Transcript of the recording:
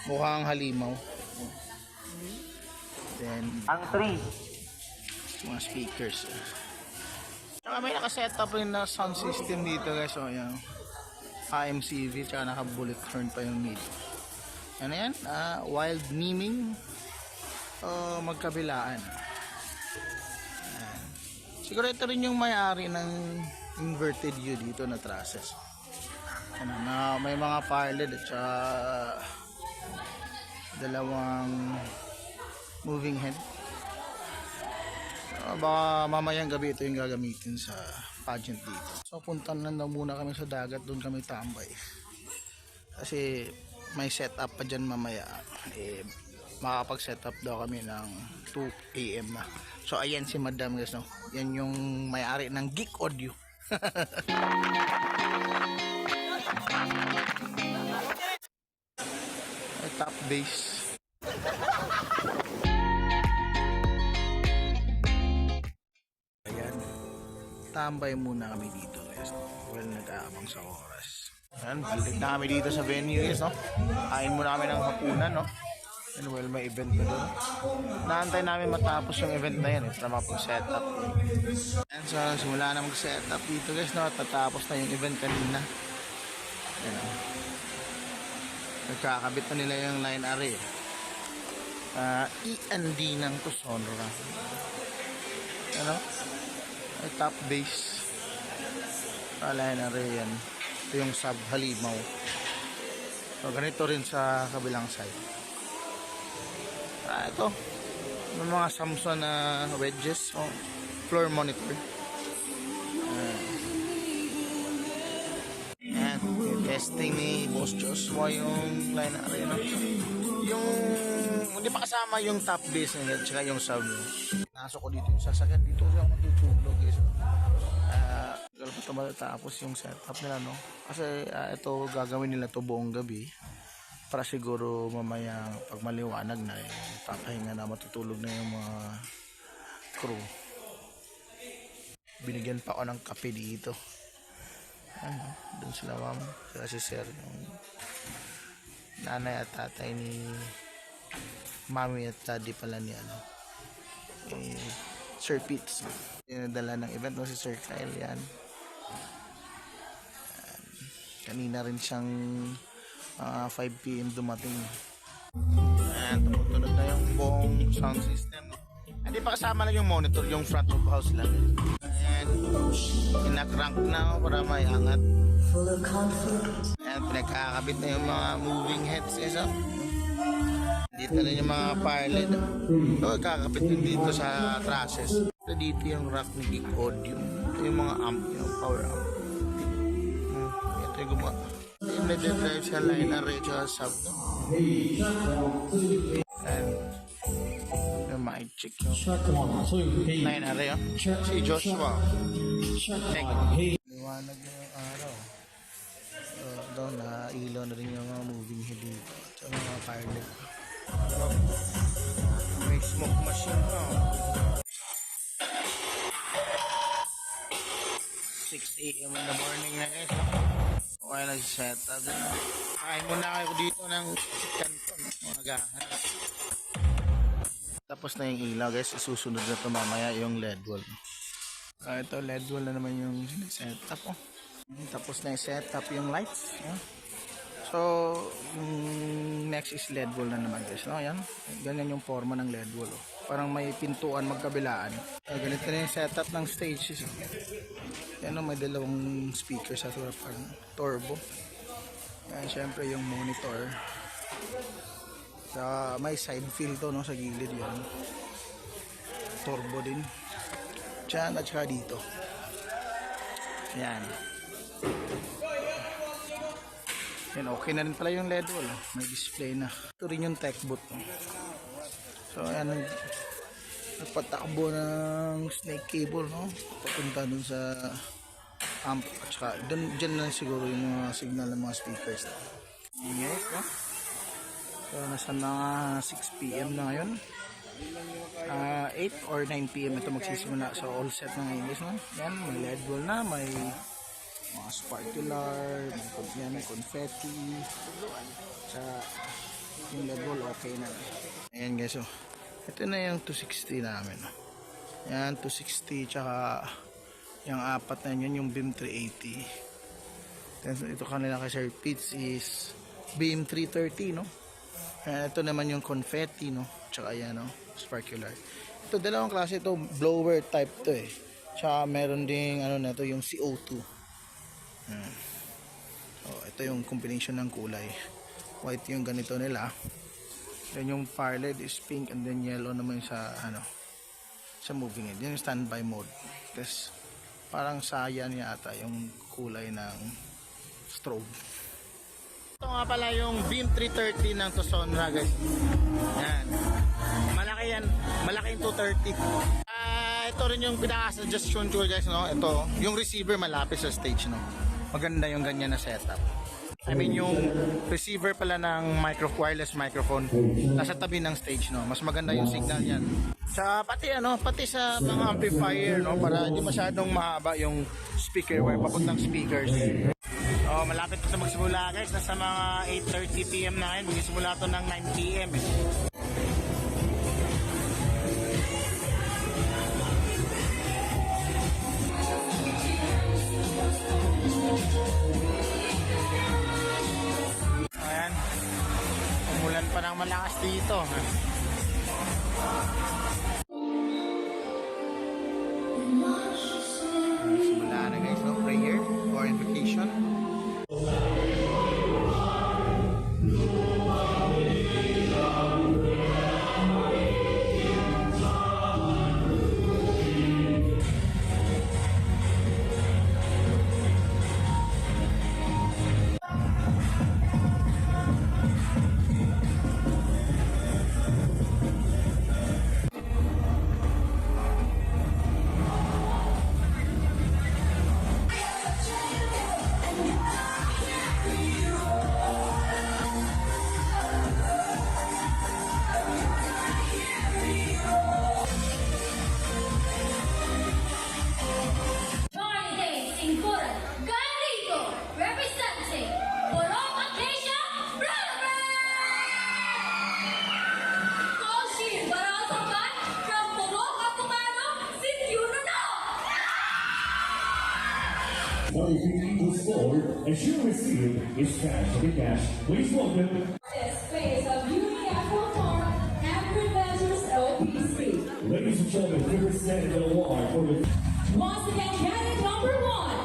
Mukhang halimaw. Then, Ang 3. mga speakers. Tsaka may nakasetup rin na sound system dito guys. So, yung AMCV, tsaka naka-bullet horn pa yung mid. Ano yan? Wild Naming o magkabilaan. Ayan. Siguro ito rin yung may-ari ng inverted U dito na trusses. Ano, na may mga parled at saka dalawang moving head. Baka mamayang gabi ito yung gagamitin sa pageant dito. So puntan lang daw muna kami sa dagat, doon kami tambay. Kasi may setup pa dyan mamaya. Makakapag-setup daw kami ng 2 AM na. So ayan si Madam guys, no? Yan yung may-ari ng Geek Audio. Top bass. Ayan. Tambay muna kami dito guys. Well, nag-aabang sa oras. Ayan, balik na kami dito sa venue guys, no? Kain muna kami ng hapunan, no? And well, may event pa doon. Naantay namin matapos yung event na yan para mapag-setup. And so, simula na mag-setup dito guys, no? At tatapos na yung event kanina. Ayan, no? Nagkakabit na nila yung line array. E&D ng Tusonra. Ano? Ay, top bass. Line array yan. Ito yung sub halimaw. So, ganito rin sa kabilang side. Ito. May mga Samsung na wedges. Floor monitor. Testing ni Boss Joshua yung line array, no? Yung hindi pa kasama yung top bass niya at saka yung sub. Nasok ko dito yung sasakyan, dito siya matutulog guys. Gano'n pa matatapos yung setup nila, no? Kasi ito gagawin nila to buong gabi para siguro mamaya pag maliwanag na papahinga na, matutulog na yung mga crew. Binigyan pa ako ng kape dito. Ano, doon sila ma'am, kasi sir yung nanay at tatay ni mami at daddy pala ni ano, Sir Pitts. Dinadala ng event no si Sir Kyle yan. Kanina rin siyang 5 PM dumating. Ayan, tumutunog na yung buong sound system. Hindi pa kasama lang yung monitor, yung front of house lang. Ayan, pinakrank na para may angat. Ayan, pinagkakabit na yung mga moving heads. Isa. Dito na yung mga parled. So, kakabit din dito sa trusses. Dito yung rack ni Geek Audio. Ito yung mga amp, yung power amp. Ito yung gumawa. Yung na-drive sa line array sa sub. Ayan. Mic check yung line array, oh. Si Joshua. Check. Liwanag na yung araw. So, doon na ilaw na rin yung mga moving head dito. At mga pilot. May smoke machine na. 6 AM in the morning na guys. Okay, nag-set up. Kain muna kayo dito ng kanton. Mga gahan. Tapos na yung ilaw guys. Isusunod na ito mamaya yung LED wall. Ito LED wall na naman yung setup. Tapos na yung setup yung lights. So, yung next is LED wall na naman guys. No? Yan. Ganyan yung forma ng LED wall. Parang may pintuan magkabilaan. Ganito na yung setup ng stage. Yan, may dalawang speaker sa turbo. Yan, syempre yung monitor. May side fill to, no, sa gilid yan. Turbo din. Diyan at saka dito. Yan. Yan, okay na rin pala yung LED wall. May display na. Ito rin yung tech boot. So, ayan. Nagpatakbo ng snake cable, no? Papunta dun sa amp. At saka, dyan lang siguro yung mga signal ng mga speakers. Yes, no? So, nasa mga 6 PM na ngayon. 8 or 9 PM ito magsisimula. So, all set na ngayon, guys, no? Yan, may LED wall na, may mga sparkler, may confetti, sa Yung lead roll, okay na. Ayan guys, oh. Ito na yung 260 namin. Oh. Yan, 260, tsaka yung apat na yun, yung beam 380. Then, ito kanila kay Sir Pitts is beam 330, no? Ayan, ito naman yung confetti, no? Tsaka yan, no? Sparkular. Ito, dalawang klase ito, blower type to eh. Tsaka meron ding, ano na ito, yung CO2. So, ito yung combination ng kulay. White yung ganito nila. Then yung fire LED is pink and then yellow naman sa ano sa moving it. Yung standby mode. Tapos parang sayan yata yung kulay ng strobe. Ito nga pala yung beam 330 ng Tosonra guys. Yan. Malaki yan. Malaki yung 230. Ito rin yung pinaka-suggestion ko guys, no? Ito, yung receiver malapit sa stage, no? Maganda yung ganyan na setup. I mean yung receiver pala ng wireless microphone nasa tabi ng stage, no. Mas maganda yung signal yan. Sa pati sa mga amplifier, no, para hindi masyadong mahaba yung speaker wire papuntang speakers. So malapit na magsimula guys, nasa mga 8:30 PM na ngayon. Magsimula to ng 9 PM eh. Ayan. Umulan pa ng malakas dito. Simula na guys, no? Prayer or invocation. Representing Borong Acacia Brotherhood! Koshi Barasaman from Borong Apumano, Sityununo! Money was sold and she received his cash. The cash, please welcome. This phase of Beauty Afro Farm Agri Ventures LPC. Ladies and gentlemen, representing the award for the Once again, candidate number 1.